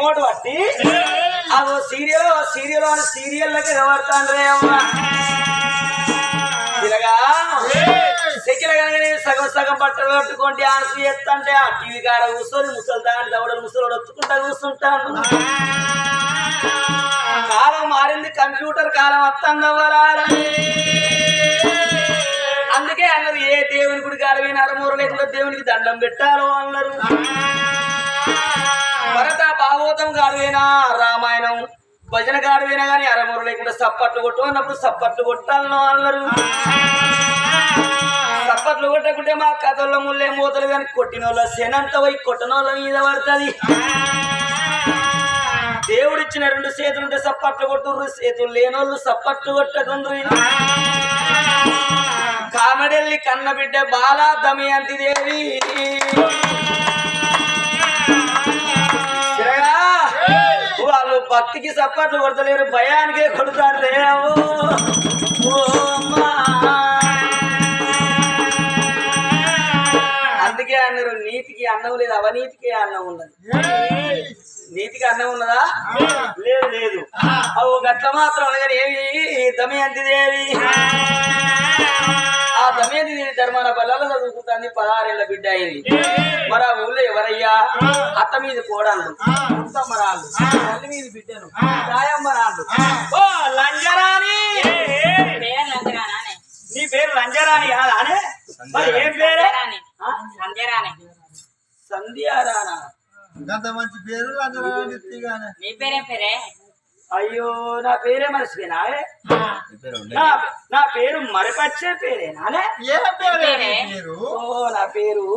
Remote పట్టి అదో సీరియల్లోకి ఎవడతాండ్రే అమ్మా ఇలాగా సెకిల కనుక సగం సగం బట్టలు కట్టుకొని డాన్స్ చేస్తుంటే ఆ టీవీ కాడ కూర్చొని ముసలి దాని దవడలు ముసలి వచ్చుకుంటా కూర్చుంటాను. కాలం మారింది, కంప్యూటర్ కాలం వస్తుందవ్వాలని. అందుకే అన్నారు ఏ దేవుని గుడి కాడమైనా అరమూర లేకుండా దేవునికి దండం పెట్టాలో అన్నారు. భరత భాగవతం కాడమైనా రామాయణం భజన కాడమైనా కానీ అరమూర లేకుండా సప్పట్లు కొట్టు అన్నప్పుడు సప్పట్లు కొట్టాలను అన్నారు. సప్పట్లు కొట్టకుంటే మా కథల్లో ముళ్ళే మూతలు కానీ కొట్టిన వాళ్ళ శనంత పోయి కొట్టిన వాళ్ళ మీద పడుతుంది. దేవుడిచ్చిన 2 చేతులుంటే సప్పట్లు కొట్టుర్రు, చేతులు లేనోళ్ళు సప్పట్లు కొట్టకుండ్రు. కామెడెల్లి కన్న బిడ్డ బాలా దమయంతి దేవి వాళ్ళు భక్తికి సప్పట్లు కొడతలేరు, భయానికే కొడతారు. అందుకే అన్నారు నీతికి అన్నం లేదు, అవినీతికి అన్నం ఉన్నది. నీతికి అన్నం ఉన్నదా? లేదు లేదు. అవు గట్ల మాత్రం అనగానే ఏమి దమయంతి దేవి ఆ దమయంతి దేవి ధర్మాన బల్లలో చదువుకుంటుంది. 16 ఏళ్ల బిడ్డ అయింది. మరి ఆ ఊళ్ళో ఎవరయ్యా? అత్త మీద కోడాను, ఉత్తమ్మరాళ్ళు, తల్లి మీద బిడ్డను, రాయమ్మరాళ్ళు. ఓ లంజరాని, నీ పేరు లంజరాని కాదా? మరి ఏం పేరు? సంధ్యారానా? మంచి పేరు నీ పేరే పేరే? అయ్యో నా పేరే మర్చిపోయినా. నా పేరు మరిపచ్చే పేరేనా? ఓ నా పేరు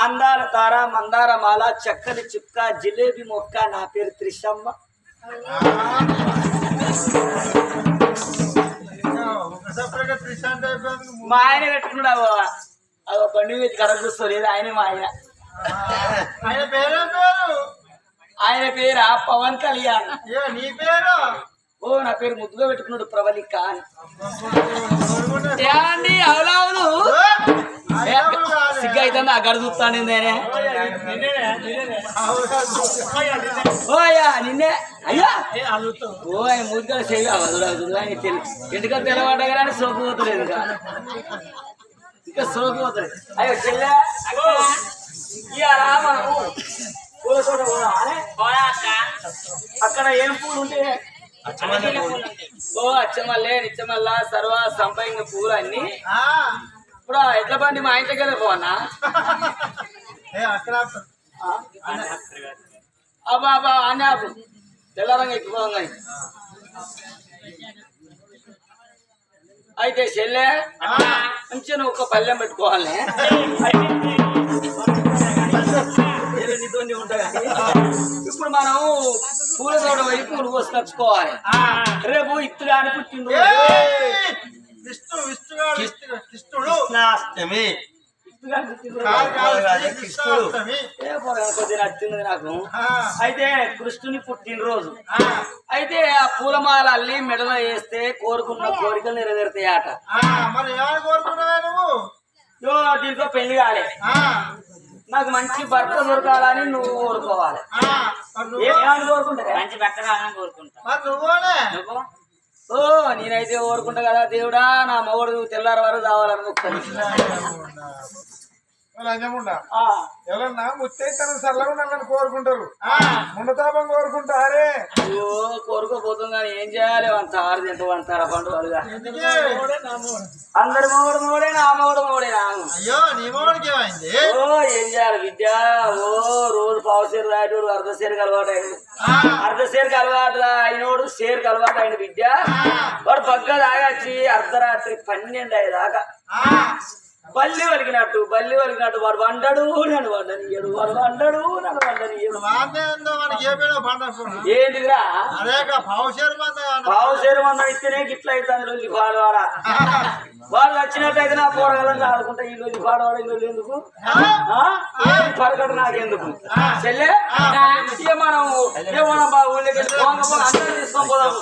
అందాల తార మందార మాల చక్కని చుక్క జిలేబీ మొక్క. నా పేరు త్రిషమ్మ. మా ఆయన పెట్టుకున్నాడు. అదో బండి మీద కరెక్ట్ చూస్తలేదు. ఆయనే మా ఆయన. ఆయన పేరా పవన్ కళ్యాణ్. నీ పేరు? ఓ నా పేరు ముద్దుగా పెట్టుకున్నాడు ప్రవళిక అని. ఏమండి అవులావులు సిగ్గు అవుతుంది. ఆ గడ చూస్తాను నేనే. ఓ అయ్యా నిన్నే అయ్యా. ఓ ఆయన ముద్దుగా సేవ ఆయన ఎందుకంటే తెల్లవాడగానే సోపు పోతలేదు. ఇంకా సోపు పోతలేదు. అయ్యో చెల్లె మనము పూల తోట అక్కడ ఏం పూలు ఉంటే ఓ అచ్చమల్లే నిచ్చమల్ల సర్వ సంపంగ పూలు అన్ని. ఇప్పుడు ఎట్ల బండి మా ఇంటికి వెళ్ళిపోవన్నా? అబ్బా అన్నీ ఆపు తెల్లరంగా ఎక్కువ. అయితే చెల్లె మంచిగా నువ్వు ఒక పల్లెం పెట్టుకోవాలి. ఇప్పుడు మనం పూల తోట పోయి పూలు కోసుకొచ్చుకోవాలి. రేపు ఇత్తుగా అని పుట్టిండు కొద్దిగా నచ్చింది నాకు. అయితే కృష్ణుని పుట్టినరోజు. అయితే ఆ పూలమాల అల్లి మెడలో వేస్తే కోరుకున్న కోరికలు నెరవేరుతాయట. దీంట్లో పెళ్లి కాలే, నాకు మంచి భర్త దొరకాలని నువ్వు కోరుకోవాలి. ఏమని కోరుకుంటా? మంచి భర్త కావాలని కోరుకుంటా. ఓ నేనైతే కోరుకుంటా కదా దేవుడా నా మగడు తెల్లారి వరకు కావాలని ఎవరన్నా ముత్తైతనం సరళగా ఉండాలని కోరుకుంటారు, ముండతాపం కోరుకుంటారే. అయ్యో కోరుకోపోతుంది కానీ ఏం చేయాలి? అంత ఆరు తింటూ అంటారా పండుగలుగా. అందరి మగడు మోడే నా మగడు మోడే నాను. అయ్యో నీ మోడికి ఏమైంది? ఓ ఏం చేయాలి విద్య? ఓ రోజు పావు సేరు రాయటోడు అర్ధ సేరుకి అలవాటు అయింది. అర్ధ సేరుకి అలవాటు అయినోడు సేరుకి అలవాటు అయిన విద్య. వాడు పక్క తాగచ్చి అర్ధరాత్రి 12 అయ్యేదాకా బల్లి వలిగినట్టు వాడు వండడు నన్ను వండనియడు, వాడు వండడు నన్ను వండనియడు. ఏంటిదిరా పావుసేరు మందం ఇస్తేనే గిట్ల అవుతుంది లొల్లి పాడవాడ. వాడు వచ్చినట్టయితే నా పోరగాలని ఆడుకుంటా. ఈ లొల్లి పాడవాడ ఈ లొల్లి ఎందుకు? పరకడు నాకెందుకు? చెల్లె మనం ఊళ్ళకి అందరూ తీసుకొని పోదాం.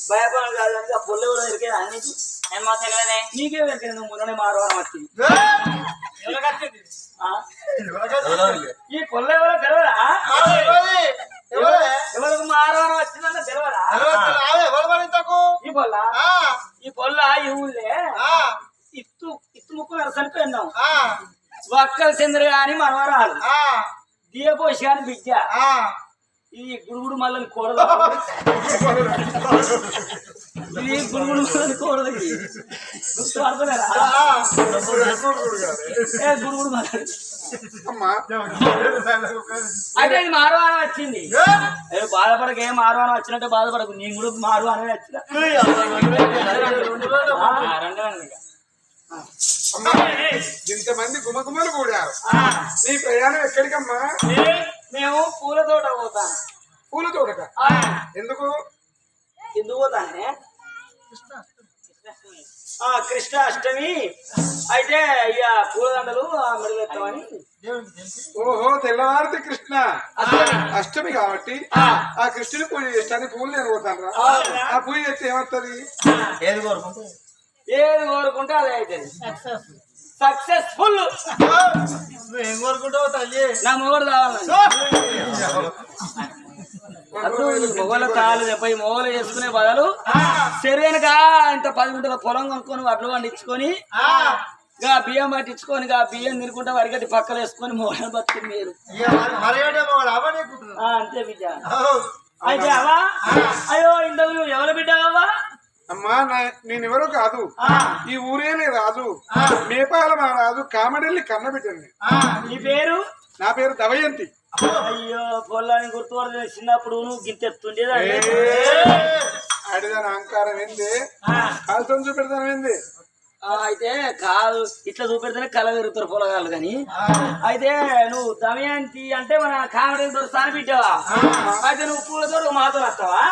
భయపడదు కాదు కానీ ఆ పొల్లు కూడా దొరికేది అన్నికి నీకే దొరికింది నువ్వు మొన్ననే మారవారం వచ్చింది ఈ పొల్ల ఎవరో తెలవదా ఎవరికి మారవారం వచ్చిందన్న తెలవదా ఈ పొల్ల ఈ ఊళ్ళే ఇత్తు ముక్కు చనిపోయినాం వక్కల చంద్ర గాని మనవరాలు దియపోసి గాని బిడ్డ ఈ గుడుగుడు మళ్ళీ కూడదు ఇది గుడుగుడు మళ్ళీ కూడదు గుడుగుడు మళ్ళీ అయితే ఇది మారవానం వచ్చింది బాధపడక ఏం మారవానం వచ్చినట్టే బాధపడకు నేను కూడా మారవానమే వచ్చిన ఇంతమంది గుమగుమలు కూడారు నీ ప్రయాణం ఎక్కడికమ్మా మేము పూల తోట పోతాను పూల తోటక ఎందుకు పోతానే కృష్ణ అష్టమి అయితే ఇక పూలదండలు మెడలెత్తామని ఓహో తెల్లవారితే కృష్ణ అష్టమి కాబట్టి ఆ కృష్ణుని పూజ చేస్తాను పూలు నేను పోతాను ఆ పూజ చేస్తే ఏమవుతుంది ఏది కోరుకుంటే అది అవుతుంది సక్సెస్ఫుల్ ఏం కోరుకుంటావు తల్లి నా మొగడు కావాలని మొగల తాళ్ళు చెప్పి మొగలు చేసుకునే బదులు సరైనగా ఇంత 10 గుంటల పొలం కొనుక్కొని వడ్లు పండించుకొని బియ్యం పట్టించుకొని బియ్యం తినుకుంటా వరిగట్టి పక్కలు వేసుకొని మొగలు బతుకుని మీరు అంతే బిడ్డ అయితే అవా అయ్యో ఇంతకు నువ్వు ఎవరు బిడ్డ అవ్వా అమ్మా నేనెవరో కాదు ఈ ఊరేనే రాజు నేపాల రాజు కామడెల్లి కన్నబిడ్డండి నీ పేరు నా పేరు దమయంతి అయ్యో పొలాన్ని గుర్తుపడ చిన్నప్పుడు నువ్వు గింతెత్తుండేది ఆడిదాని అహంకారం ఏంది కాలుతో చూపెడతాను ఏంది అయితే కాలు ఇట్లా చూపెడితేనే కళ పెరుగుతారు పొలగాళ్ళు కానీ అయితే నువ్వు దమయంతి అంటే మన కామెడీ దొరుకుతాను బిడ్డావా అయితే నువ్వు పూలతో మాతో వస్తావా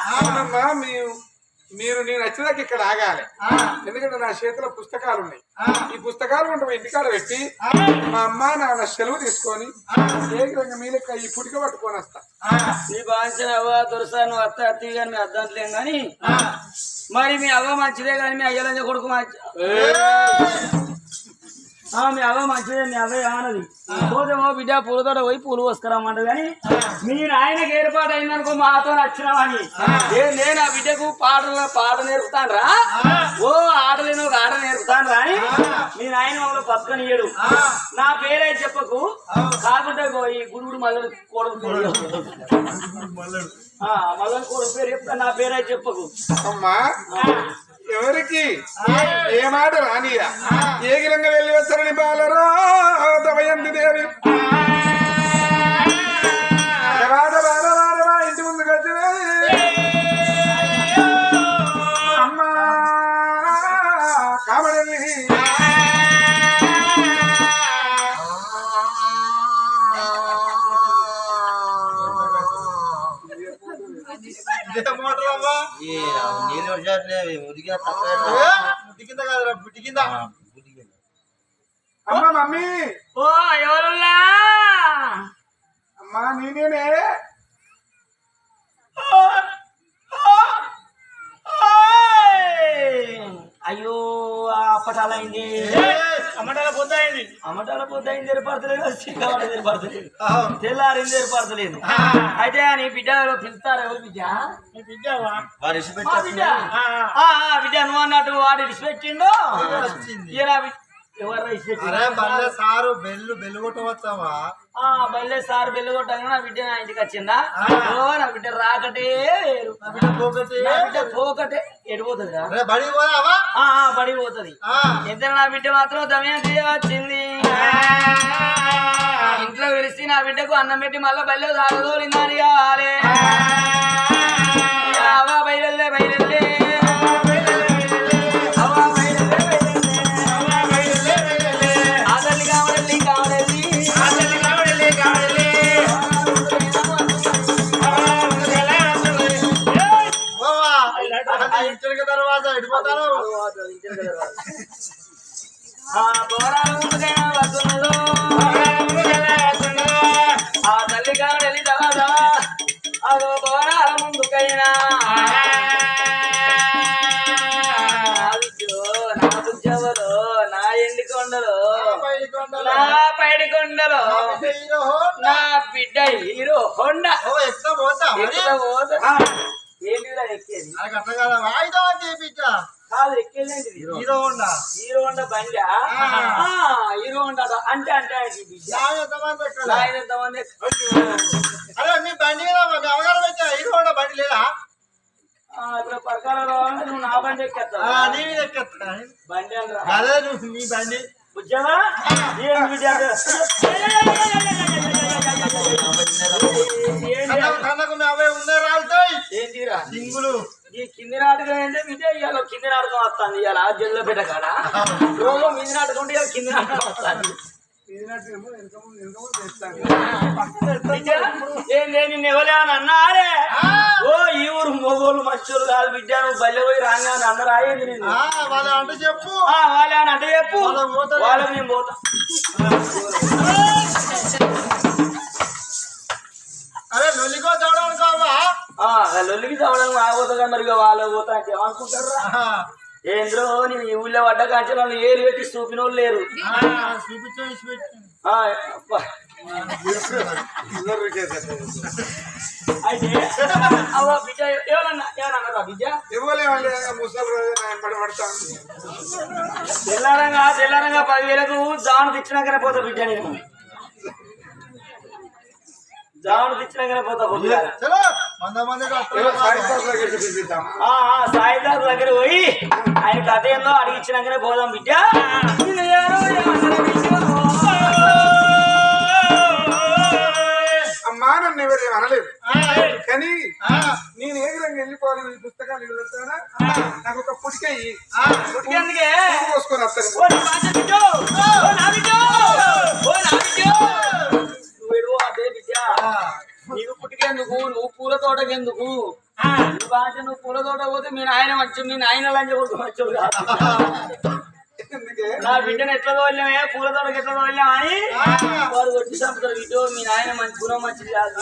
మీరు నేను వచ్చేదాకా ఇక్కడ ఆగాలి ఎందుకంటే నా చేతిలో పుస్తకాలు ఉన్నాయి ఈ పుస్తకాలు ఉంటే ఇంటికాడ పెట్టి మా అమ్మ నాన్న సెలవు తీసుకొని ఏకంగా మీ లెక్క ఈ పుటిక పట్టుకొని వస్తా నీ బాంచిన అవ్వ దొరసా నువ్వు అత్త అత్తి కానీ మీ అద్దంట్లేం కానీ మరి మీ అవ్వ మంచిదే కానీ మీ అయ్యలంజ కొడుకు మంచి మీ అవ్వ మంచిదే మీ అవ్వ ఏమన్నది పోతేమో బిడ్డ పూలతోట పోయి పూలు పోసుకురామంట కానీ మీ నాయనకి ఏర్పాటు అయిందనుకో మాతో నచ్చినామని నేను ఆ బిడ్డకు పాట నేర్పుతాను రా ఓ ఆటలేను ఒక ఆట నేర్పుతాను రా అని మీ నాయన మమ్మల్ని పక్కనియడు నా పేరే చెప్పకు కాకుండా ఈ గుడుగుడు మల్లెడు కోడలు మల్లెడు కోడలు పేరు చెప్తా నా పేరే చెప్పకు అమ్మా ఎవరికి ఏ మాట రానిరా ఏ గిరంగా వెళ్ళి వస్తారని బాలరా దమయంతి దేవి ఇంటి ముందుకు వచ్చినది అమ్మా కామడల్లి అమ్మా మమ్మీ ఓ ఎవరున్నా అమ్మా నేనే అయ్యో అప్పటాల అయింది అమ్మటాల పొద్దు ఏర్పడతలేదు ఏర్పడతలేదు తెల్లారింది ఏర్పడతలేదు అయితే నీ బిడ్డ పిలుస్తారు ఎవరు బిడ్డ బిడ్డ నువ్వు అన్నట్టు వాడు ఇడిచిపెట్టిండు సారు బెల్లు కొట్టవచ్చావా బల్లే సార్ బెల్లు కొట్టాను నా బిడ్డ నా ఇంటికి వచ్చిందా నా బిడ్డ రాకటే బిడ్డ పోకటే ఎడిపోతుంది పడిపోతుంది ఇద్దరు నా బిడ్డ మాత్రం దమయంతి వచ్చింది ఇంట్లో పిలిచి నా బిడ్డకు అన్నం పెట్టి మళ్ళీ బల్లె సాగదోలిందని కావాలి బయలుదే బయలుదే తర్వాత ఎడిపోతాను ఆ తల్లి కాడలి దవా అదో బోరాల ముందుకైనా కొండలో నా బిడ్డ హీరో హోండా ఏంటిరా ఎక్కేది కాదు ఎక్కేది హీరో హోండా బండి హీరో హోండా అంటే అంటే ఆయన ఎంతమంది ఇప్పుడు పరకాలలో నువ్వు నా బండి ఎక్కేస్తావు బండి అని నీ బండి ఉద్యమా ఏం ఏంటిరా సింగులు ఈ కింది నాటకం ఏంటంటే విజయ్ ఇవాళ కింది నాటకం వస్తుంది ఇవాళ జల్లు పెట్ట కాడ రోజు మీద నాటకం ఉంటే ఇవాళ కింది నాటకం వస్తుంది ఏం నిన్ను ఎవరేమని అన్నారే ఓ ఈ ఊరు మొగోళ్ళు మనుషులు కాదు బిడ్డ నువ్వు బల్లె పోయి రాగా అన్నారు అయ్యేది నేను వాళ్ళ అంటే చెప్పు వాళ్ళని అంటే చెప్పు వాళ్ళకి నేను పోతా అరే లొల్లికో చదవడానికి కావా లొల్లికి చదవడానికి ఆగపోతా మరి వాళ్ళు పోతా అంటే ఏమనుకుంటారా ఏంద్రో నేను ఈ ఊళ్ళో పడ్డ కాంచి వాళ్ళు ఏరు పెట్టి చూపిన వాళ్ళు లేరు అయితే బిడ్డ ఏమన్నా బిడ్డ తెల్లారంగా 10,000కు జాను తెచ్చినాకనే పోతా బిడ్డ నేను జాను తెచ్చినాకనే పోతా సాయిదారు దగ్గర పోయి ఆయన కథ ఏందో అడిగించినాకనే పోదాం బిడ్డ అమ్మా నన్ను ఎవరేం అనలేదు కానీ నేను ఏ విధంగా వెళ్ళిపోవాలి ఈ పుస్తకాలు వెళ్తానా నాకు ఒక పుడికయ్యి పోసుకొని వస్తాను నీకు పుట్టికెందుకు నువ్వు పూల తోటకెందుకు నువ్వు పూల తోట పోతే మీ నాయన మంచి మీ నాయన లంచ కొడుకు మంచోడు కాదు నా బిడ్డను ఎట్లా తోలేమే పూల తోటకి ఎట్లా తోలేమా అని వాడు కొట్టి చంపుతారు ఇటో మీ నాయన మంచి గుణం మంచిది కాదు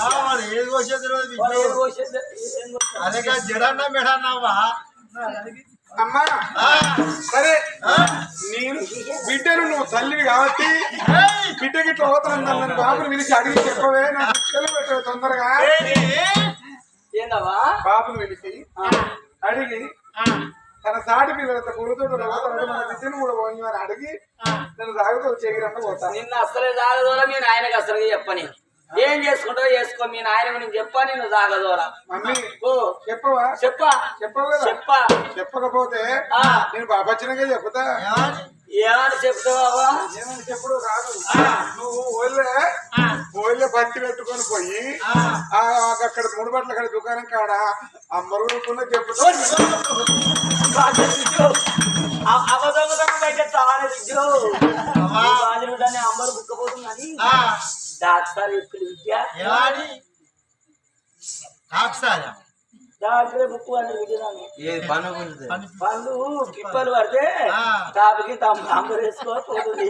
జడన్నా మెడన్నావా అమ్మా సరే నేను బిడ్డను నువ్వు తల్లివి కాబట్టి బిడ్డకి ఇట్లా పోతాను బాబుని పిలిచి అడిగి చెప్పవే నాకు పిల్లలు పెట్టే తొందరగా ఏందవా బాబుని పిలిచి అడిగి తన సాటి పిల్లలతో పూలతో పోతాడు మన బిడ్డను కూడా పోయి అని అడిగి నన్ను తాగుతూ చేయకుండా పోతాను నిన్ను అసలే తాగదోరా మీ నాయనకి అసలుగా చెప్పని ఏం చేసుకుంటావో చేసుకో మీ నాయన నేను చెప్పా నేను తాగదోరా మమ్మీ ఓ చెప్పవా చెప్పవు కదా చెప్పకపోతే నేను బాబచ్చినగా చెప్తా ఏమని చెప్తావా ఏమని చెప్పుడు రాదు నువ్వు ఓళ్ళే బత్తి పెట్టుకొని పోయి అక్కడ ముడిబట్ల కాడ దుకాణం కాడ ఆ మరుగుడుకున్న చెప్పుతా అవదొంగతనం బయట చాలా దాన్ని అంబరు బుక్కపోతుందని డాక్టర్ ఇప్పుడు విద్య డాక్టరే బుక్ అని పండ్లు పిప్పలు పడితే తాపికి అంబరు వేసుకోపోతుంది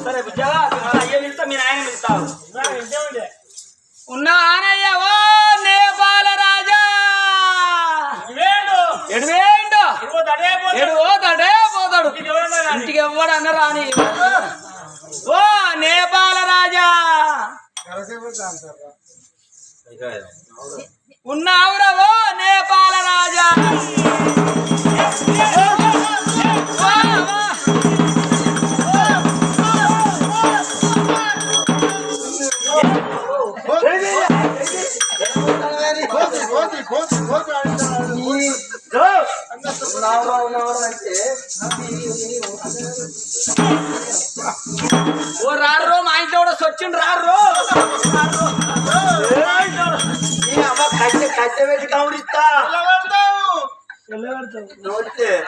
సరే విద్యగా అయ్యే వెళ్తా మీ నాయన వెళ్తావు ఉన్నా ఆనయ్య ఓ నేపాల రాజా పోతాడే పోతాడు ఇంటికి ఎవ్వడు అన్న రాని ఓ నేపాల రాజా ఉన్నావురా ఓ నేపాల రాజా ఓ రారు మా ఇంట్లో కూడా సొచ్చిండు రారు కట్టె పెట్టి కౌరిస్తా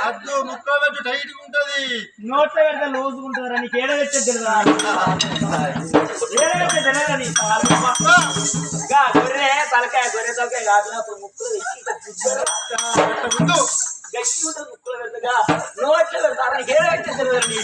అద్దు ముక్క పెట్టి టైట్ ఉంటది నోట్లో పెడితే లోజుకుంటారా నీకు ఏడ పెట్టేది తలకాయ గొర్రె తలకాయ కాదు ముక్కలు గట్టి ఉంటుంది ముక్కలు పెద్దగా నోట్లో పెడతారా నీకు ఏడ పెట్టేది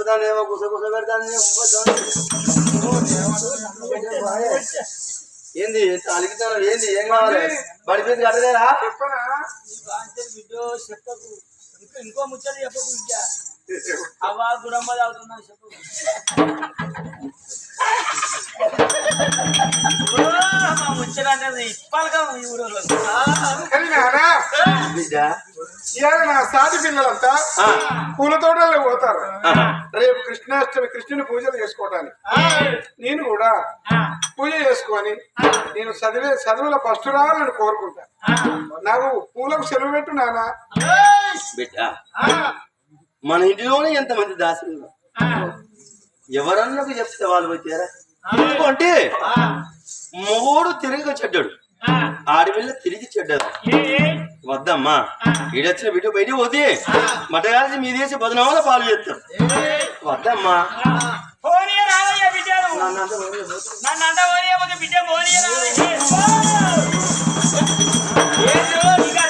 పెడతానేమో గుస పెడతాను ఏంది అలిగితాను ఏంది ఏం కావాలి బడి ఫీజు కట్టలేరా చెప్పనా చెప్పకు ఇంకో ముచ్చట చెప్పకు విద్య అవ్వా గుడమ్మ తాగుతున్నాను చెప్పు మా ముచ్చట అంటే ఇప్పాలిగా ఈ ఊరిలో కానీ నానా ఇవాళ నా సాటి పిల్లలంతా పూల తోటల్లో పోతారు రేపు కృష్ణాష్టమి కృష్ణుని పూజలు చేసుకోవటానికి నేను కూడా పూజ చేసుకొని నేను చదువుల ఫస్ట్ రావాలని కోరుకుంటా నాకు పూలకు సెలవు పెట్టు నానా బిడ్డ మన ఇంటిలోనే ఎంతమంది దాసులు ఎవరన్నకు చెప్తే వాళ్ళు పోతారా అంటే మొగోడు తిరిగి చెడ్డాడు ఆడపిల్ల తిరిగి చెడ్డాడు వద్దమ్మా ఈడొచ్చిన బిడ్డ బయట పోతే మటగాల్సి మీ దేశ బదనామలో పాలు చేస్తారు వద్దమ్మా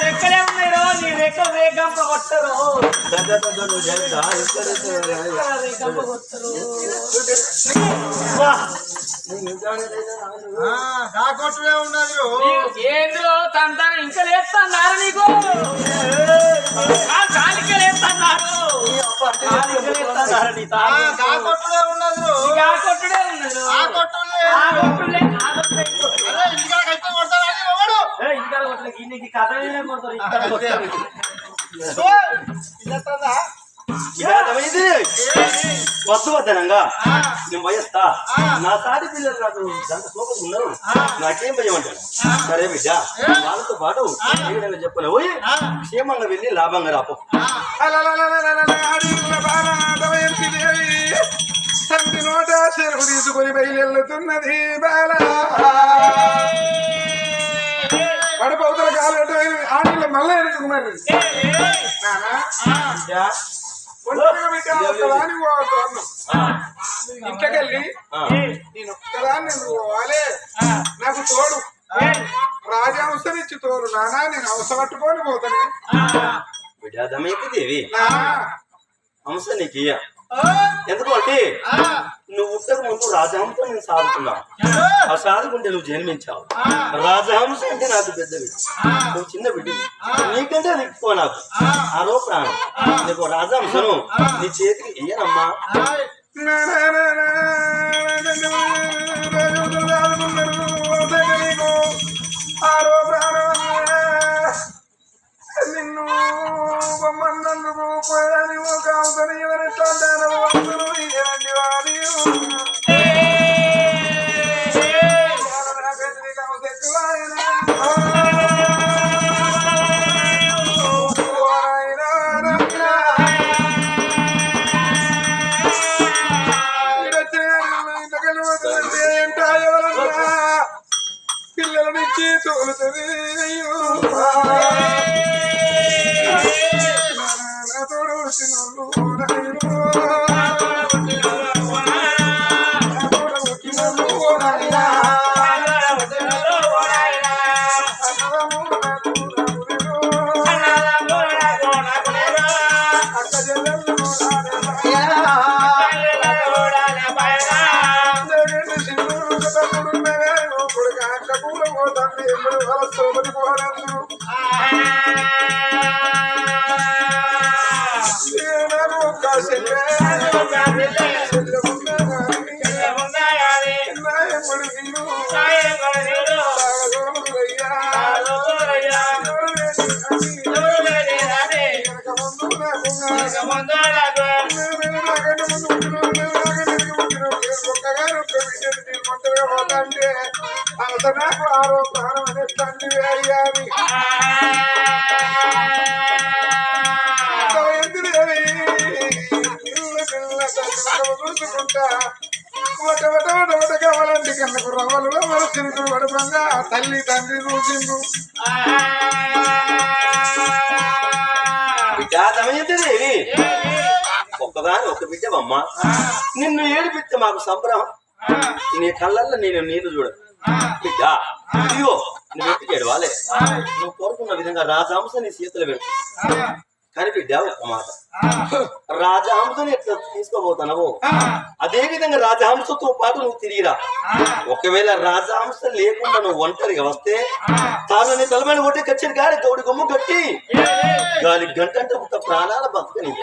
రెక్కలే ఉన్నాయో నీ రెక్కలు రేగంప కొట్టరు కాకొట్టుడే ఉన్నది ఏంద్రో తంతాను ఇంకా లేస్తున్నారు నీకు లేస్తున్నారు కాకొట్టుడే ఉన్నది కొట్టుడే ఉన్నది ఇంకా కొట్టలేదు నీకు కథ కొడతారు వద్దు వద్దనంగా నేను భయస్తా నా సాటి పిల్లలు నాకు దాంత సోపలు ఉన్నారు నాకేం భయం అంటారు సరే బిడ్డ వాళ్ళతో పాటు ఏ విధంగా చెప్పలే పోయి క్షేమంగా వెళ్ళి లాభంగా రాపో తండ్రి నోట చెరువు తీసుకుని బయలుతున్నది బాల పడపవుతుల కాలు ఆడపిల్ల మళ్ళీ ఎన్నుకున్నారు ఇంట్లోకెళ్ళి నేను ఒక్కదాన్ని నువ్వు పోవాలి నాకు తోడు రాజహంసనిచ్చి తోడు నానా నేను హంస పట్టుకొని పోతాను బిడ్డమైతే దేవి హంస నీకు ఎందుకు అంటే నువ్వు ఉట్టక ముందు రాజహంస నేను సాదుకున్నావు ఆ సాదుకుంటే నువ్వు జన్మించావు రాజహంస అంటే నాకు పెద్ద బిడ్డ నువ్వు చిన్న బిడ్డ నీకంటే ఎక్కువ నాకు ఆరో ప్రాణం నీకు రాజహంసను నీ చేతికి ఇయ్యనమ్మా ఆరో ప్రాణం నిన్ను బొమ్మన్నందుకు పోయాని ఒక అవసరం ఎవరెట్లాంటారు ఇలాంటి వారి పిల్లలనిచ్చి తోలుతుంది నాకు ఆరో ప్రాణం అనే తండ్రి అయ్యాలి చూసుకుంటా ఒకటి కావాలంటే కన్నకు రవ్వలుగా మన చిరుకులు పడపంగా తల్లి తండ్రి చూసిండు ఒక్కగాని ఒక బిడ్డవమ్మ నిన్ను ఏడిపిస్తే మాకు సంబరం నీ కళ్ళల్లో నేను నీరు చూడ బిడ్డ ఇదిగో నువ్వు ఎత్తికేడు వాళ్ళే నువ్వు కోరుకున్న విధంగా రాజహంస నీ చేతులు పెడు కానీ బిడ్డ ఒక మాట, రాజహంసని ఎట్లా తీసుకోబోతున్నావు అదే విధంగా రాజహంసతో పాటు నువ్వు తిరిగిరా. ఒకవేళ రాజహంస లేకుండా నువ్వు ఒంటరిగా వస్తే తాను తలమైన కొట్టి కచ్చిన గాలి తోడి గొమ్ము కట్టి గాలి గంట ప్రాణాల బతుకని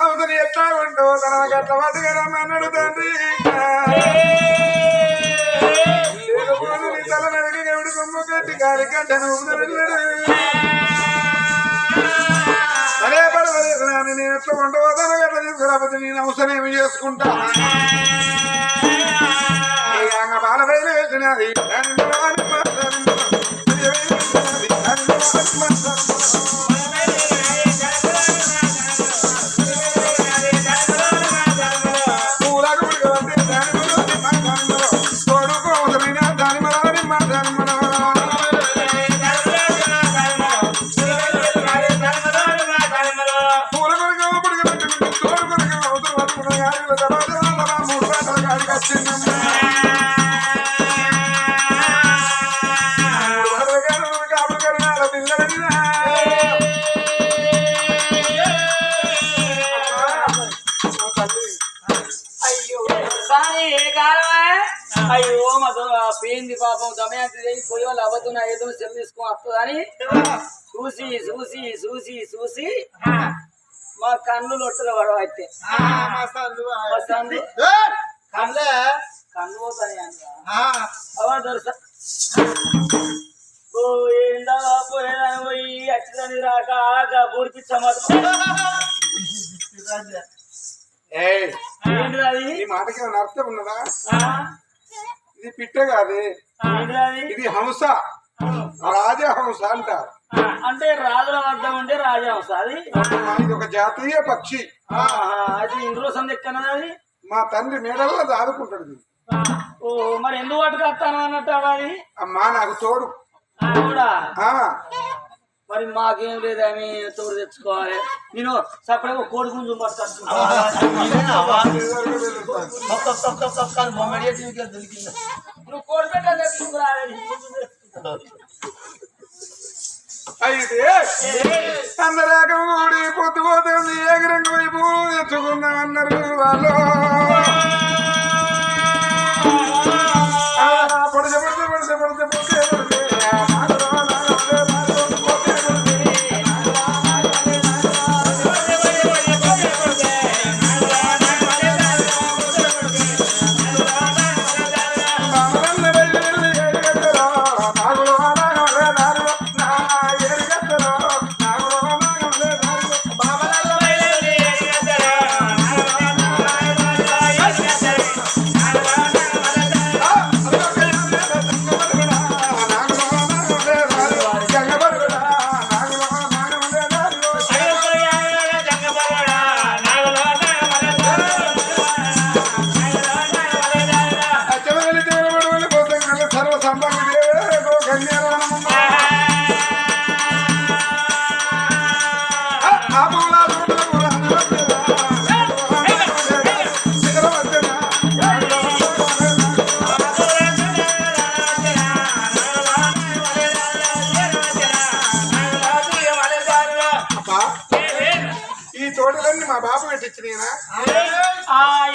అవతని ఎట్లా ఉండవు తన గట్ల వాటిగా రమ్మన్నాడు తండ్రి. తల నడికి గవిడి కొమ్ము కట్టి గాలి గంటను ఊదన్నాడు. అరే పడవలేదు నేను ఎట్లా ఉండవు తన గట్ల తీసుకురాకపోతే నేను అవసరం ఏమి చేసుకుంటా. బాల బయలు వేసినది అయ్యో మాతో పోయింది పాపం దమయంతి పోయి వాళ్ళు అవ్వదు నా ఏదో సెల్ తీసుకొని వస్తుందని చూసి చూసి చూసి చూసి మా కన్ను లొట్టలు పడవ అయితే కన్ను పోతాయి అవ దొరస ఏందా పోయేదాన్ని పోయి అచ్చదని రాక బూడిపిచ్చ మాత్రం ఏంటిది అది ఈ మాటకి ఏమైనా అర్థం ఉన్నదా? ఇది పిట్ట కాదు, ఇది హంస, రాజహంస అంటారు. అంటే రాజుల వద్ద ఉంటే రాజహంస అది. ఇది ఒక జాతీయ పక్షి. అది ఇందులో సందెక్కనది అది. మా తండ్రి మేడల్లో దాదుకుంటాడు. ఓ మరి ఎందుకు పట్టుకొస్తాను అన్నట్టు అది. అమ్మా నాకు తోడు కూడా. మరి మాకేం లేదని తోడు తెచ్చుకోవాలి. నేను సపరేట్గా కోడి గుంజు పట్టుకొచ్చుకుంటా. నువ్వు కోడి పెట్టాలి అయితే అందరాకం కూడి పొద్దుపోతుంది ఎగరంగ వైపు తెచ్చుకుందాం అన్నారు వాళ్ళు. పొడిచే పొడిచే పొడిచే పొడిచే పొడిచే పొడిచే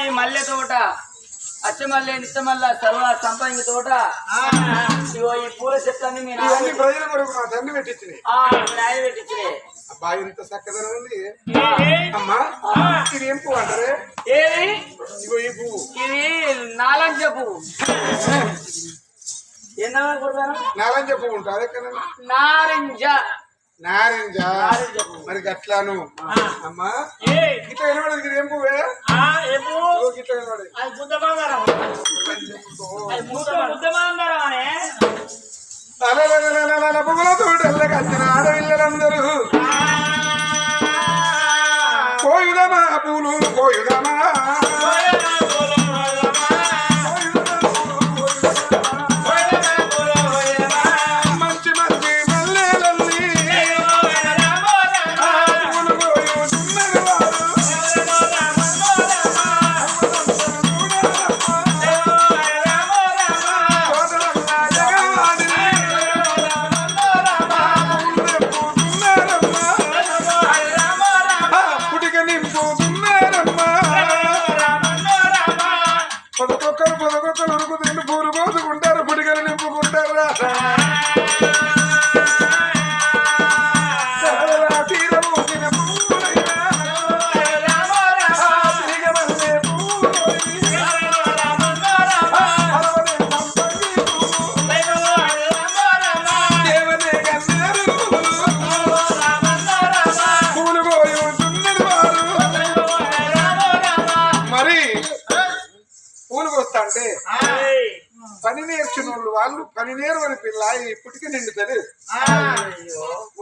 ఈ మల్లె తోట అచ్చమల్లె నిత్యమల్ల సర్వ సంపంగి తోట ఇగో ఈ పూల చెట్లన్నీ మీ ప్రజల కొరకు మా తండ్రి పెట్టించినాయి. నాయ పెట్టించినాయి. అబ్బా ఇంత చక్కదనం ఉంది. అమ్మా ఇది ఏం పువ్వు అంటారే? ఏది? ఇగో ఈ పువ్వు. ఇది నాలంజ పువ్వు. నాలంజ పువ్వు ఉంటుంది ఎక్కడ? నారింజ. నారింజ. మరి గట్లాను అమ్మా గిట్ల వినబడదు. ఇది ఏం పువ్వే? గిట్ల వినబడదు. పువ్వుల తోటల్లకి వచ్చిన ఆడపిల్లలందరూ పోయుదమా పూలు పోయుదమా మంచి మంచి మల్లెలన్నీ పూలు పోయుతున్నది వారు పని నేర్చిన వాళ్ళు పని నేర్వని పిల్ల ఇప్పటికీ నిండుతలేదు.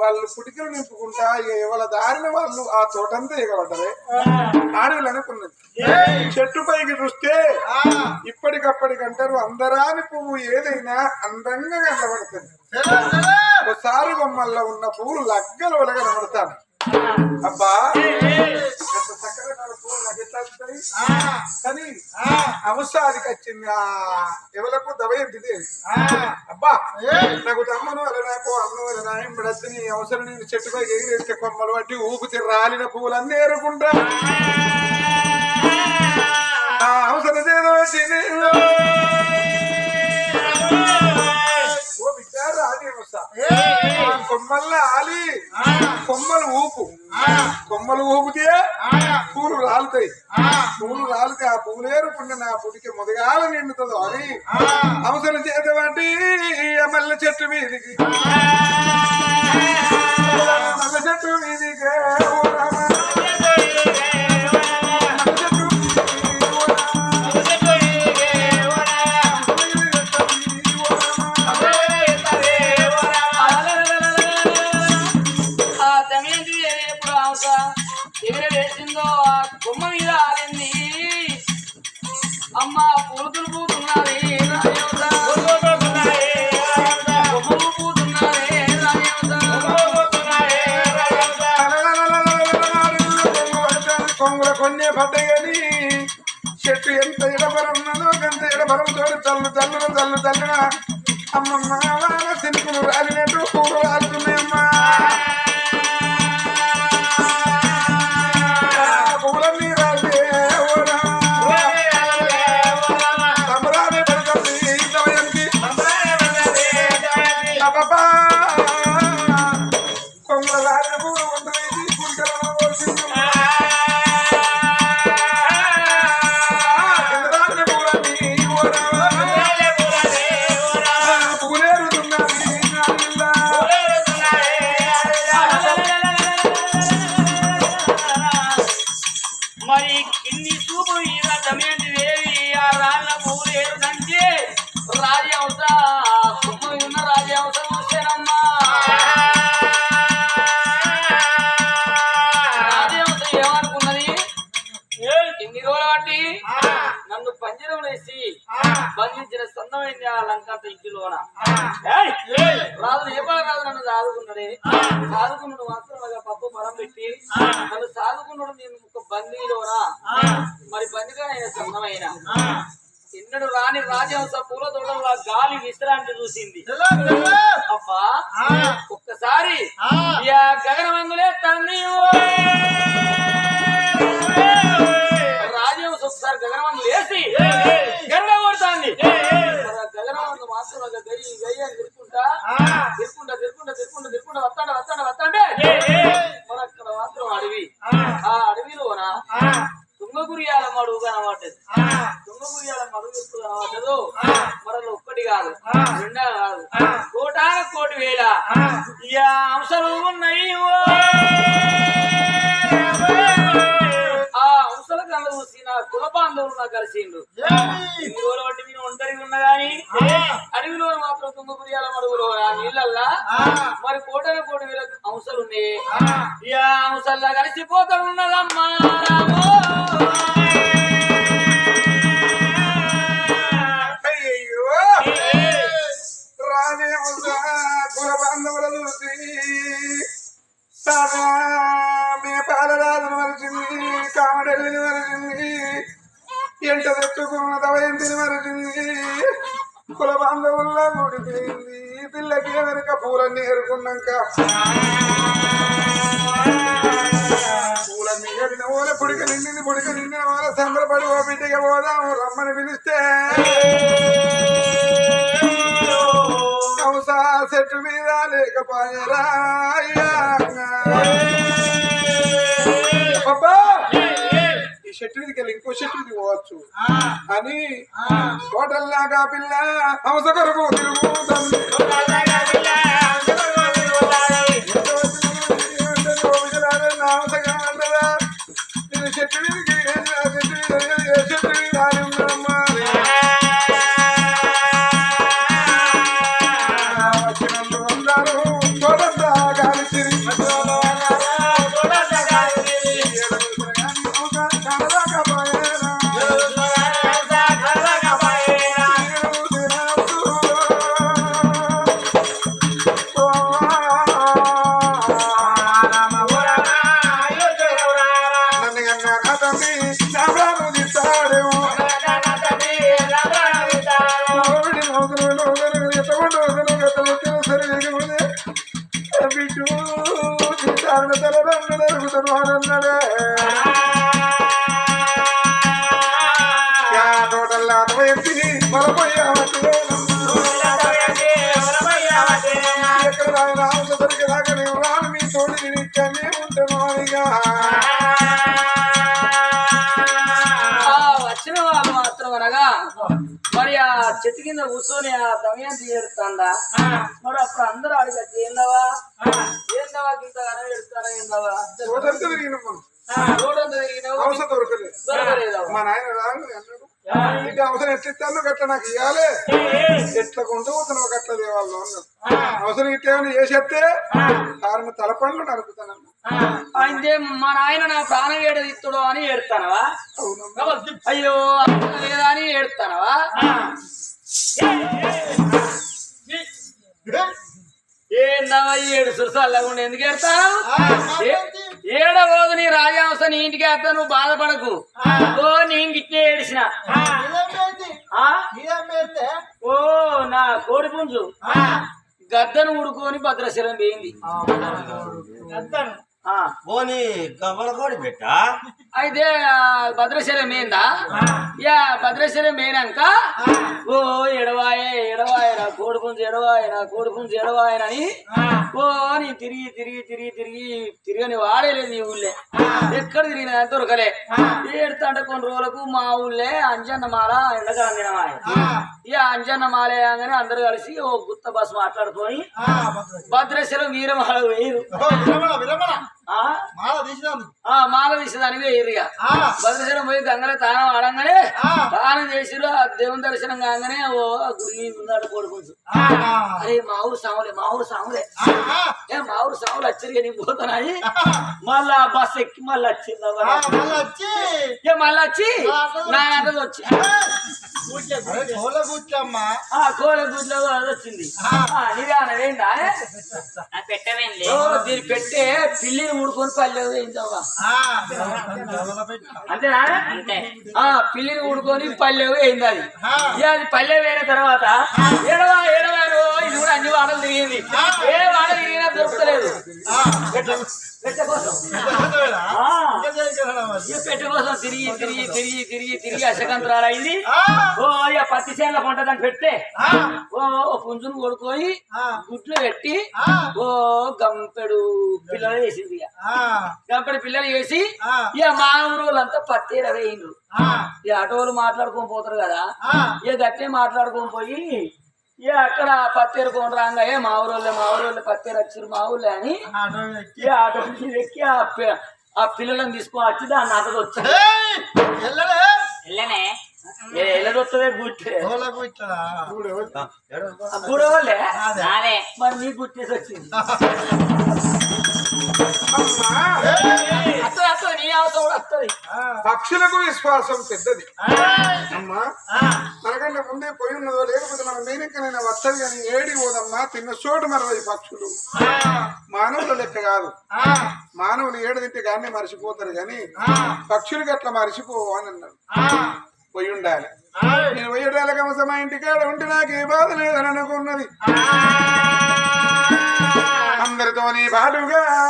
వాళ్ళు పుటికలు నింపుకుంటా వాళ్ళ దారిన వాళ్ళు ఆ తోటంతా ఎగబడ్డరే ఆడవులు అనుకున్నది. చెట్టు పైకి చూస్తే ఇప్పటికప్పటికంటారు అందరాని పువ్వు ఏదైనా అందంగా కనబడుతుంది. ఒకసారి బొమ్మల్లో ఉన్న పువ్వులు లగ్గలు కనబడతాను. అబ్బా ఎంత చక్కగా పువ్వులు నాకు ఎట్లా వస్తాయి కానీ అవసరానికి వచ్చింది ఎవలకు దవయంది. అబ్బా నాకు తమ్మను అలా నాకు అన్నం అలా నాయంబడద్దు నీ అవసరం నేను చెట్టుపై ఎగిరేస్తే కొమ్మలు బట్టి ఊపితే రాలిన పువ్వులన్నీ ఏరుకుంటా అవసరం ఏదో కొమ్మల్లా ఆలి కొమ్మలు ఊపు కొమ్మలు ఊపితే పూలు రాలుతాయి. పూలు రాలితే ఆ పూలేరుకుంటే నా పుడికి మొదగాల నిండుతుందో అని అవసరం చేతబట్టి మల్ల చెట్టు మీదికి మల్ల చెట్టు మీదికి ఎగరవేసిందో ఆ కొమ్మ మీద ఆలింది. అమ్మ పూతులు పూతున్నది కొమ్మలు పూతున్నారే కొంగుల కొన్నే పడ్డాయని చెట్టు ఎంత ఎడబరన్నదో గంత ఎడబరంతో తల్లు తల్లున తల్లు తల్లున అమ్మమ్మ సినుకులు రాలినట్టు పూలు రాలుతున్నాయమ్మా. మరి ఇన్ని చూపు మీద దమయంతి దేవి ఆ రాళ్ళ పూలు ఏరుదంటే రాజహంస కొమ్మ ఉన్న రాజహంస చూసానమ్మా. రాజహంస ఏమనుకున్నది ఇన్ని రోజులు బట్టి నన్ను పంజరం వేసి బంధించిన సొంతమైన ఆ లంకంత ఇంటిలోన రాజు ఏ రాజు నన్ను సాదుకున్నాడే సాదుకున్నాడు మాత్రం పప్పు మరం పెట్టి నన్ను సాదుకున్నాడు నేను ఒక బందీలోనా మరి బందిగా నేను సొంతమైన ఎన్నడు రాని రాజహంస పూల తోటలో గాలి విశ్రాంతి చూసింది. అబ్బా ఒక్కసారి గగనమందులే తండ్రి రాజహంస ఒకసారి గగనమందు వేసి గర్వ కొడుతుంది. గగనమందు మాత్రం గయ్యి గయ్యి అని తిరుక్కుంటా తిరుక్కుంటా తిరుక్కుంటా తిరుక్కుంటా తిరుక్కుంటా వస్తాండే వస్తాండే వస్తాండే మరి అక్కడ మాత్రం అడవి ఆ అడవిలోన తుంగగురియాల మడుగు కనబడ్డది. తుంగగురియాల మడుగు ఎప్పుడు కనబడ్డదు మరలు ఒక్కటి కాదు రెండా కాదు కోటాన కోటి వేల ఇక అంశాలు ఉన్నాయి. ఆ అంశాల కళ్ళ చూసి నా కుల బాంధవులు నాకు కలిసిండు. ఇన్ని రోజుల బట్టి నేను ఒంటరిగా ఉన్నా గాని అడవిలో మాత్రం తుంగగురియాల మడుగులో నీళ్ళల్లా మరి కోటాన కోటి వేల అంశాలు ఉన్నాయి. ఇక అంశాల్లా కలిసిపోతా ఉన్నదమ్మా. కుల బాంధవుల చూసి మే పాలరాజును మరిచింది కామడెల్లిని మరిచింది ఎంట తెచ్చుకున్న దవయంతిని మరిచింది కుల బాంధవుల్లా ముడిపోయింది. పిల్లకి వెనుక పూలన్నీ ఏరుకున్నాక పూలన్నీ ఏరిన ఓల పుడిక నిండింది పుడిక నిండిన వాళ్ళ సంబరపడి ఓ బిడ్డగా పోదాము రమ్మని పిలిస్తే హంస చెట్టు మీద లేకపోయారా ఈ చెట్టు మీదకి వెళ్ళి ఇంకో చెట్టు మీదకి పోవచ్చు అని హోటల్లాగా పిల్ల హంస కొరకు తిరుగుతుంది. హంసగా అంటదా నేను చెట్టు మీదకి చెట్టు మీద చెట్టు మీద రాలి ఉన్నామ్మా. తోటల్లా ఎత్తి మలపోయావటే ఎక్కడ రావుల దొరికేదాకా నేను రాను మీ తోడి ఇక్కడనే ఉంటాను అనిగా వచ్చిన వాళ్ళు మాత్రం అనగా మరి ఆ చెట్టు కింద కూర్చొని ఆ దమయంతి ఏడుతుందా మరి అప్పుడు అందరూ అడిగచ్చు ఏందవా ఇంతగానో ఏడుస్తారా ఏందవా తోటంతా తిరిగినమ్మా రోడ్డంతా తిరిగినావు అవసరం దొరకలేదు దొరకలేదా మా నాయన రాను అన్నాడు ఇంటి అవసరం ఎట్లా ఇస్తాను గట్ల నాకు ఇవ్వాలి ఎట్లా కొంటూ పోతాను గట్ల దేవాళ్ళు అన్నాడు అవసరం ఇట్లేమని చేసేస్తే కారణ తలపండ్లు నరుకుతానన్నా అయితే మా నాయన నా ప్రాణం ఏడది ఇస్తుడు అని ఏడుతానవా అయ్యో లేదా అని ఏడుతానవా ఏందవా ఏడు సురసాలు ఎందుకు ఏడుతాను ఏడవోదు నీ రాజాంశ నీ ఇంటికి వేస్తా నువ్వు బాధపడకు ఓ నీ ఇంటికే ఏడిసిన ఓ నా కోడి పుంజు గద్దను ఉడుకొని భద్రాచలం పోయింది పోనీ గవ్వల కోడి పెట్ట అయితే భద్రాచలం ఏందా యా భద్రాచలం పోయినాక ఓ ఎడవాయ నా కోడి పుంజు ఎడవాయనని ఓ నీ తిరిగి వాడేలేదు ఈ ఊళ్ళే ఎక్కడ తిరిగిన దొరకలే ఏడుతంటే కొన్ని రోజులకు మా ఊళ్ళే అంజన్నమాల ఎండకాలం తినమాయ ఇక అంజన్నమాల వేయగానే అందరు కలిసి ఓ గుత్త బస్ మాట్లాడుకొని భద్రాచలం వీరమాల వేయరు మాల తీసేదానికి వేయరుగా భద్రాచలం పోయి గంగలో తానం ఆడంగానే తానం చేసిరు ఆ దేవుని దర్శనం కాగానే ఓ గురి ముందాడు కోడుకుంటు అరే మా ఊరు సాములే ఏ మా ఊరు సాములు వచ్చి నేను పోతానని మళ్ళా బస్ ఎక్కి మళ్ళీ వచ్చింది మళ్ళీ వచ్చి నా అంటది వచ్చి కోళ్ళ గుడ్లో వచ్చింది నిరానవేందా దీన్ని పెట్టే పిల్లిని ఊడుకొని పల్లె వేయించావా అంతేనా పిల్లిని ఊడుకొని పల్లె వేయింది అది అది పల్లె వేయిన తర్వాత ఏడవా ఇది కూడా అన్ని వాడలు తిరిగింది ఏ వాడ తిరిగినా దొరుకుతలేదు పెట్టె కోసం తిరిగి అశకంతరాలు అయింది ఓ ఇక పత్తి చేనుల పంట దాన్ని పెట్టే ఓ పుంజును కొడుకొని గుడ్లు పెట్టి ఓ గంపెడు పిల్లలు వేసింది గంపెడు పిల్లలు వేసి ఇక మా ఊరోళ్ళంతా పత్తి వేయిండ్రు ఇక ఆటోలు మాట్లాడుకొని పోతారు కదా ఇక గట్టే మాట్లాడుకొని పోయి ఇక అక్కడ పత్తేరు కొని రాగా మా ఊరోళ్ళే పత్తేరు వచ్చారు మా ఊళ్ళే అని ఇక ఆటో ఎక్కి ఆ పిల్లలను తీసుకొని వచ్చి దాన్ని అతడు వచ్చాడు ఎల్లదొత్తదే గుట్టే గూడోళ్ళే మరి నీ గుట్టేసి వచ్చింది నీ అవసరం కూడా వస్తుంది పక్షులకు విశ్వాసం పెద్దది అమ్మా మనకంటే ముందే పోయి ఉన్నదో లేకపోతే మనం మేనకనైనా వస్తుంది కానీ ఏడి పోదమ్మా తిన్న చోటు మరవది పక్షులు మానవుల లెక్క కాదు మానవులు ఏడు తింటే కానీ మరిచిపోతారు కానీ పక్షులకి అట్లా మరిచిపోవు అని అన్నాడు పోయి ఉండాలి నేను పోయేటాల కమస మా ఇంటికాడ ఉంటే నాకు ఏ బాధ లేదని అనుకున్నది అందరితో నీ బాటుగా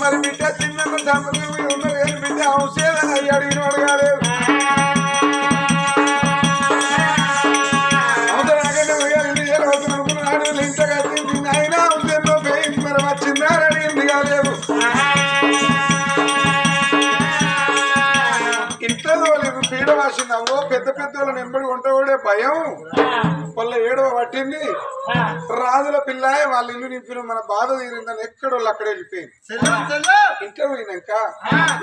మరి బిడ్డ చిన్న ఉన్నది బిడ్డ అవసరం అయ్యి అడిగినోడు కాలేదు అవసరం ఇంత కట్టింది అయినా అవసరంలో పోయింది మరి వచ్చిందా అడిగింది కాలేదు ఇంట్లో పీడ వాసింది అవ్వో పెద్ద వాళ్ళని ఎంబడి కొంటే భయం వాళ్ళ ఏడవ పట్టింది రాజుల పిల్ల వాళ్ళ ఇల్లు నింపిన మన బాధ తీరిందని ఎక్కడోళ్ళు అక్కడ వెళ్ళిపోయింది. ఇంట్లో పోయినాక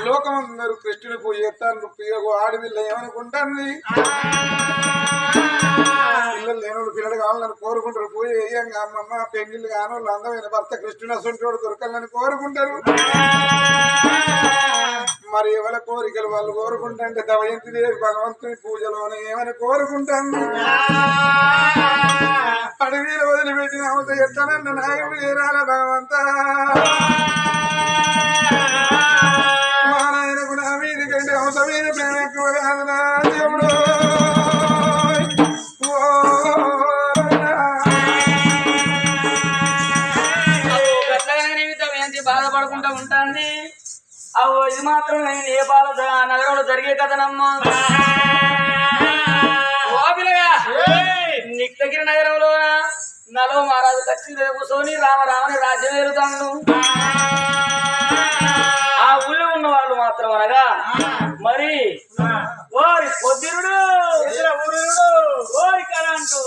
లోకం అందరూ కృష్ణుని పూజ చేస్తాను ఆడపిల్ల ఏమనుకుంటాను పిల్లలు లేనోళ్ళు పిల్లలు కావాలని కోరుకుంటారు. పూజ చేయంగా అమ్మమ్మ పెళ్లిళ్ళు కానోళ్ళు అందమైన భర్త కృష్ణుని అసంటోడు దొరకాలని కోరుకుంటారు. మరి ఎవరి కోరికలు వాళ్ళు కోరుకుంటే దమయంతి దేవి భగవంతుని పూజలోనే ఏమని కోరుకుంటాను అడవిలో వదిలిపెట్టిన అవత ఎట్లనన్న నాయకుడు ఏరాల భగవంత మా నాయనకు నా మీద కంటే అవత మీద ప్రేమ ఎక్కువ కాదు నా దేవుడు. బాధపడుకుంటా ఉంటాంది. అవు ఇది మాత్రం నేను ఏ బాల నగరంలో జరిగే కథనమ్మా. నిక్తగిరి నగరంలో నలో మహారాజు కచ్చి కూర్చొని రామరామని రాజ్యం వెళ్తాను. ఆ ఊళ్ళో ఉన్న వాళ్ళు మాత్రం అనగా మరి ఓరి పొద్దురుడు ఓరి కళంటూ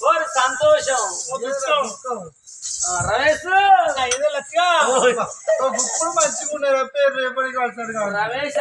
ఓరి సంతోషం రమేష్ మంచిగా ఉన్నారు పేరు రేపటికి వస్తాడు. రమేష్